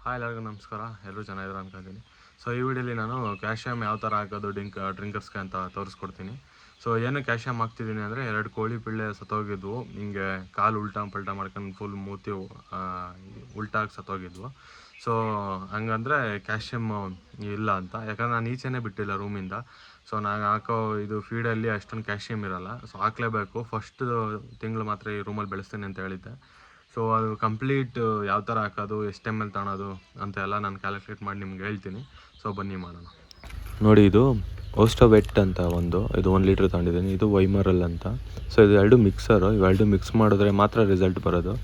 Hi ಎಲ್ಲರಿಗೂ ನಮಸ್ಕಾರ. ಎಲ್ಲರೂ ಚೆನ್ನಾಗಿದ್ರು ಅನ್ಕೊತೀನಿ. ಸೊ ಈ ವಿಡಿಯೋಲಿ ನಾನು ಕ್ಯಾಲ್ಶಿಯಮ್ ಯಾವ ಥರ ಹಾಕೋದು ಡ್ರಿಂಕರ್ಸ್ಗೆ ಅಂತ ತೋರಿಸ್ಕೊಡ್ತೀನಿ. ಸೊ ಏನು ಕ್ಯಾಲ್ಶಿಯಮ್ ಹಾಕ್ತಿದ್ದೀನಿ ಅಂದರೆ 2 ಕೋಳಿ ಪಿಳ್ಳೆ ಸತ್ತೋಗಿದ್ವು. ಹಿಂಗೆ ಕಾಲು ಉಲ್ಟಾ ಪಲ್ಟಾ ಮಾಡ್ಕೊಂಡು ಫುಲ್ ಮೂತಿ ಉಲ್ಟಾಗಿ ಸತ್ತೋಗಿದ್ವು. ಸೊ ಹಂಗಂದರೆ ಕ್ಯಾಲ್ಶಿಯಮ್ ಇಲ್ಲ ಅಂತ, ಯಾಕಂದರೆ ನಾನು ಈಚೆನೇ ಬಿಟ್ಟಿಲ್ಲ ರೂಮಿಂದ. ಸೊ ನಾನು ಹಾಕೋ ಇದು ಫೀಡಲ್ಲಿ ಅಷ್ಟೊಂದು ಕ್ಯಾಲ್ಶಿಯಮ್ ಇರೋಲ್ಲ. ಸೊ ಹಾಕಲೇಬೇಕು. ಫಸ್ಟ್ ತಿಂಗಳು ಮಾತ್ರ ಈ ರೂಮಲ್ಲಿ ಬೆಳೆಸ್ತೀನಿ ಅಂತ ಹೇಳಿದ್ದೆ. ಸೊ ಅದು ಕಂಪ್ಲೀಟ್ ಯಾವ ಥರ ಹಾಕೋದು, ಎಷ್ಟು ml ತಗೊಳೋದು ಅಂತ ಎಲ್ಲ ನಾನು ಕ್ಯಾಲ್ಕುಲೇಟ್ ಮಾಡಿ ನಿಮ್ಗೆ ಹೇಳ್ತೀನಿ. ಸೊ ಬನ್ನಿ ಮಾಡೋಣ. ನೋಡಿ, ಇದು ಓಸ್ಟೋವೆಟ್ ಅಂತ ಇದು 1 ಲೀಟ್ರ್ ತಗೊಂಡಿದ್ದೀನಿ. ಇದು ವೈಮರಲ್ ಅಂತ. ಸೊ ಇದು 2 ಮಿಕ್ಸರು. ಇವೆರಡು ಮಿಕ್ಸ್ ಮಾಡಿದ್ರೆ ಮಾತ್ರ ರಿಸಲ್ಟ್ ಬರೋದು.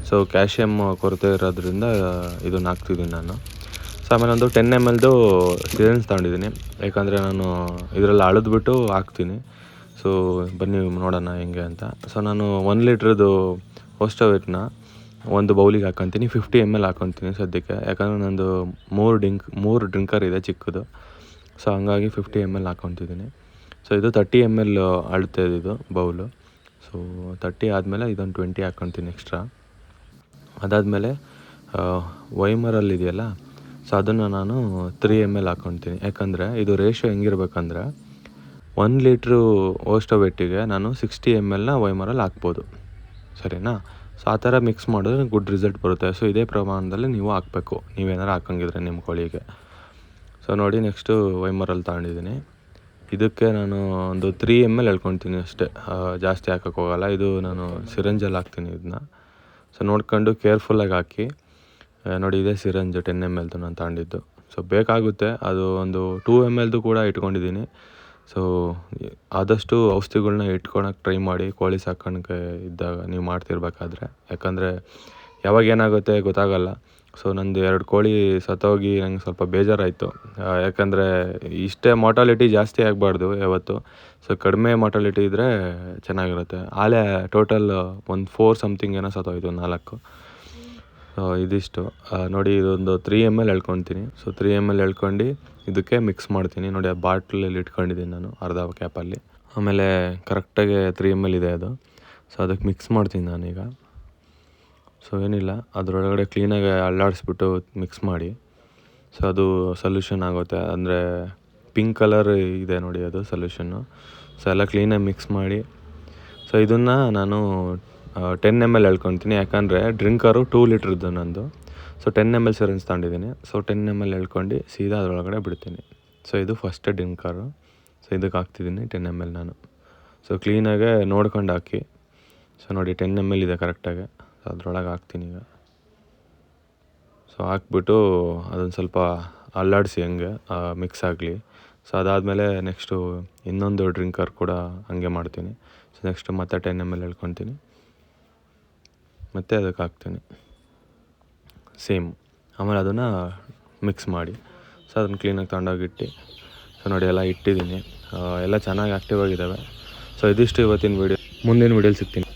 ಸೊ ಕ್ಯಾಲ್ಶಿಯಮ್ ಕೊರತೆ ಇರೋದ್ರಿಂದ ಇದನ್ನ ಹಾಕ್ತಿದ್ದೀನಿ ನಾನು. ಸೊ ಆಮೇಲೆ ಒಂದು 10 ml ಸಿರೆಂಜ್ ತಗೊಂಡಿದ್ದೀನಿ, ಯಾಕಂದರೆ ನಾನು ಇದರಲ್ಲಿ ಅಳೆದ್ಬಿಟ್ಟು ಹಾಕ್ತೀನಿ. ಸೊ ಬನ್ನಿ ನೋಡೋಣ ಹೆಂಗೆ ಅಂತ. ಸೊ ನಾನು 1 ಲೀಟ್ರದ್ದು ಓಸ್ಟೋವೆಟ್ನ ಒಂದು ಬೌಲಿಗೆ ಹಾಕ್ಕೊತೀನಿ. 50 ml ಹಾಕ್ಕೊತೀನಿ ಸದ್ಯಕ್ಕೆ, ಯಾಕಂದರೆ ನಂದು 3 ಡ್ರಿಂಕರ್ ಇದೆ ಚಿಕ್ಕದು. ಸೊ ಹಂಗಾಗಿ 50 ml ಹಾಕ್ಕೊತಿದ್ದೀನಿ. ಸೊ ಇದು 30 ml ಅಳುತ್ತೆ ಇದು ಬೌಲು. ಸೊ 30 ಆದಮೇಲೆ ಇದೊಂದು 20 ಹಾಕ್ಕೊತೀನಿ ಎಕ್ಸ್ಟ್ರಾ. ಅದಾದಮೇಲೆ ವೈಮರಲ್ಲಿ ಇದೆಯಲ್ಲ, ಸೊ ಅದನ್ನು ನಾನು 3 ml ಹಾಕ್ಕೊತೀನಿ. ಯಾಕಂದರೆ ಇದು ರೇಷಿಯೋ ಹೆಂಗಿರ್ಬೇಕಂದ್ರೆ 1 ಲೀಟ್ರು ಓಸ್ಟೋವೆಟ್ಟಿಗೆ ನಾನು 60 mlನ ವೈಮರಲ್ಲಿ ಹಾಕ್ಬೋದು, ಸರಿನಾ? ಸೊ ಆ ಥರ ಮಿಕ್ಸ್ ಮಾಡಿದ್ರೆ ಗುಡ್ ರಿಸಲ್ಟ್ ಬರುತ್ತೆ. ಸೊ ಇದೇ ಪ್ರಮಾಣದಲ್ಲಿ ನೀವು ಹಾಕಬೇಕು, ನೀವೇನಾರು ಹಾಕಂಗಿದ್ರೆ ನಿಮ್ಮ ಕೋಳಿಗೆ. ಸೊ ನೋಡಿ, ನೆಕ್ಸ್ಟು ವೈಮರಲ್ಲಿ ತಗೊಂಡಿದ್ದೀನಿ. ಇದಕ್ಕೆ ನಾನು ಒಂದು 3 ml ಎಳ್ಕೊತೀನಿ ಅಷ್ಟೇ, ಜಾಸ್ತಿ ಹಾಕೋಕ್ಕೆ ಹೋಗಲ್ಲ. ಇದು ನಾನು ಸಿರಂಜಲ್ಲಿ ಹಾಕ್ತೀನಿ ಇದನ್ನ. ಸೊ ನೋಡ್ಕೊಂಡು ಕೇರ್ಫುಲ್ಲಾಗಿ ಹಾಕಿ. ನೋಡಿ, ಇದೇ ಸಿರಂಜು 10 ml ನಾನು ತಗೊಂಡಿದ್ದು. ಸೊ ಬೇಕಾಗುತ್ತೆ, ಅದು ಒಂದು 2 ml ಕೂಡ ಇಟ್ಕೊಂಡಿದ್ದೀನಿ. ಸೊ ಆದಷ್ಟು ಔಷಧಿಗಳ್ನ ಇಟ್ಕೊಳಕ್ಕೆ ಟ್ರೈ ಮಾಡಿ, ಕೋಳಿ ಸಾಕಾಣಿಕೆ ಇದ್ದಾಗ ನೀವು ಮಾಡ್ತಿರ್ಬೇಕಾದ್ರೆ. ಯಾಕಂದರೆ ಯಾವಾಗ ಏನಾಗುತ್ತೆ ಗೊತ್ತಾಗಲ್ಲ. ಸೊ ನಂದು 2 ಕೋಳಿ ಸತ್ತೋಗಿ ನಂಗೆ ಸ್ವಲ್ಪ ಬೇಜಾರಾಯಿತು. ಯಾಕಂದರೆ ಇಷ್ಟೇ ಮಾರ್ಟಾಲಿಟಿ ಜಾಸ್ತಿ ಆಗಬಾರ್ದು ಯಾವತ್ತು. ಸೊ ಕಡಿಮೆ ಮಾರ್ಟಾಲಿಟಿ ಇದ್ದರೆ ಚೆನ್ನಾಗಿರುತ್ತೆ. ಆಲೇ ಟೋಟಲ್ ಒಂದು 4 ಸಮಥಿಂಗ್ ಏನೋ ಸತ್ತೋಯ್ತು, 4. ಇದಿಷ್ಟು ನೋಡಿ, ಇದೊಂದು 3 ml ಎಳ್ಕೊತೀನಿ. ಸೊ 3 ml ಎಳ್ಕೊಂಡು ಇದಕ್ಕೆ ಮಿಕ್ಸ್ ಮಾಡ್ತೀನಿ. ನೋಡಿ, ಆ ಬಾಟ್ಲಲ್ಲಿ ಇಟ್ಕೊಂಡಿದ್ದೀನಿ ನಾನು ಅರ್ಧ ಕ್ಯಾಪಲ್ಲಿ. ಆಮೇಲೆ ಕರೆಕ್ಟಾಗಿ 3 ml ಇದೆ ಅದು. ಸೊ ಅದಕ್ಕೆ ಮಿಕ್ಸ್ ಮಾಡ್ತೀನಿ ನಾನೀಗ. ಸೊ ಏನಿಲ್ಲ, ಅದರೊಳಗಡೆ ಕ್ಲೀನಾಗಿ ಅಲ್ಲಾಡಿಸ್ಬಿಟ್ಟು ಮಿಕ್ಸ್ ಮಾಡಿ. ಸೊ ಅದು ಸೊಲ್ಯೂಷನ್ ಆಗುತ್ತೆ. ಅಂದರೆ ಪಿಂಕ್ ಕಲರ್ ಇದೆ ನೋಡಿ, ಅದು ಸೊಲ್ಯೂಷನ್ನು. ಸೊ ಎಲ್ಲ ಕ್ಲೀನಾಗಿ ಮಿಕ್ಸ್ ಮಾಡಿ. ಸೊ ಇದನ್ನು ನಾನು 10 ml ಎಳ್ಕೊತೀನಿ. ಯಾಕಂದರೆ ಡ್ರಿಂಕರು 2 ಲೀಟ್ರದ್ದು ನಂದು. ಸೊ 10 ml ಸಿರೆಂಜ್ ತಗೊಂಡಿದ್ದೀನಿ. ಸೊ 10 ml ಎಳ್ಕೊಂಡು ಸೀದಾ ಅದರೊಳಗಡೆ ಬಿಡ್ತೀನಿ. ಸೊ ಇದು ಫಸ್ಟ್ ಡ್ರಿಂಕರು. ಸೊ ಇದಕ್ಕೆ ಹಾಕ್ತಿದ್ದೀನಿ 10 ml ನಾನು. ಸೊ ಕ್ಲೀನಾಗೆ ನೋಡ್ಕೊಂಡು ಹಾಕಿ. ಸೊ ನೋಡಿ, 10 ml ಇದೆ ಕರೆಕ್ಟಾಗಿ. ಸೊ ಅದ್ರೊಳಗೆ ಹಾಕ್ತೀನಿ ಈಗ. ಸೊ ಹಾಕ್ಬಿಟ್ಟು ಅದನ್ನು ಸ್ವಲ್ಪ ಅಲ್ಲಾಡಿಸಿ ಹಂಗೆ ಮಿಕ್ಸ್ ಆಗಲಿ. ಸೊ ಅದಾದಮೇಲೆ ನೆಕ್ಸ್ಟು ಇನ್ನೊಂದು ಡ್ರಿಂಕರ್ ಕೂಡ ಹಂಗೆ ಮಾಡ್ತೀನಿ. ಸೊ ನೆಕ್ಸ್ಟು ಮತ್ತೆ 10 ml ಎಳ್ಕೊತೀನಿ, ಮತ್ತು ಅದಕ್ಕೆ ಹಾಕ್ತೀನಿ ಸೇಮ್. ಆಮೇಲೆ ಅದನ್ನು ಮಿಕ್ಸ್ ಮಾಡಿ. ಸೊ ಅದನ್ನು ಕ್ಲೀನಾಗಿ ತಗೊಂಡೋಗಿಟ್ಟು. ಸೊ ನೋಡಿ, ಎಲ್ಲ ಇಟ್ಟಿದ್ದೀನಿ. ಎಲ್ಲ ಚೆನ್ನಾಗಿ ಆ್ಯಕ್ಟಿವ್ ಆಗಿದ್ದಾವೆ. ಸೊ ಇದಿಷ್ಟು ಇವತ್ತಿನ ವೀಡಿಯೋ. ಮುಂದಿನ ವೀಡಿಯೋಲಿ ಸಿಗ್ತೀನಿ.